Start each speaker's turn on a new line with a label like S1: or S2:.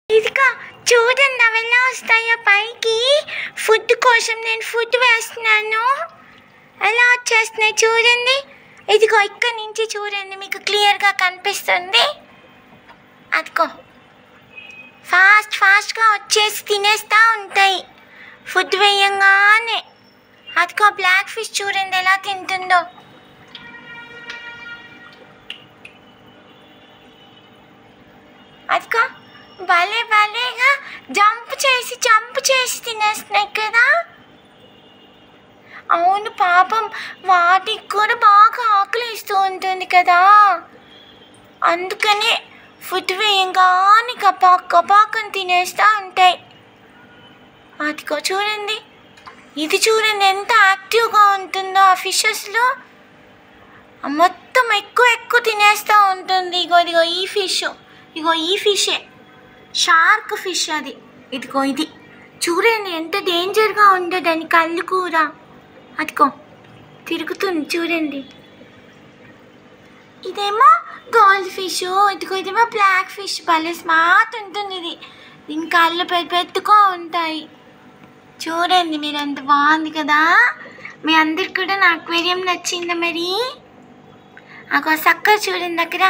S1: ఇదిగో చూడండి అవి ఎలా వస్తాయో పైకి. ఫుడ్ కోసం నేను ఫుడ్ వేస్తున్నాను, ఎలా వచ్చేస్తున్నాయి చూడండి. ఇదిగో ఇక్కడ నుంచి చూడండి, మీకు క్లియర్గా కనిపిస్తుంది. అదిగో ఫాస్ట్గా వచ్చేసి తినేస్తూ ఉంటాయి ఫుడ్ వేయంగానే. అదిగో బ్లాక్ ఫిష్ చూడండి ఎలా తింటుందో. అదిగో భలేగా జంప్ చేసి తినేస్తున్నాయి కదా. అవును పాపం, వాటికి కూడా బాగా ఆకలి ఇస్తూ ఉంటుంది కదా, అందుకని ఫుడ్ వేయంగానే కపాకని తినేస్తూ ఉంటాయి. అదిగో చూడండి, ఇది చూడండి ఎంత యాక్టివ్గా ఉంటుందో ఆ ఫిషెస్లో. మొత్తం ఎక్కువ తినేస్తూ ఉంటుంది. ఇదిగో ఈ ఫిషే షార్క్ ఫిష్ అది. ఇదిగో ఇది చూడండి ఎంత డేంజర్గా ఉందో దాని కళ్ళు కూడా. అదిగో తిరుగుతుంది చూడండి. ఇదేమో గోల్డ్ ఫిష్, ఇదేమో బ్లాక్ ఫిష్. భలే స్మార్ట్ ఉంటుంది ఇది, దీని కళ్ళు పెద్దగా ఉంటాయి. చూడండి మీరు, ఎంత బాగుంది కదా. మీ అందరికి కూడా నా అక్వేరియం నచ్చిందా మరి? అక్కడ చక్కగా చూడండి అక్కడ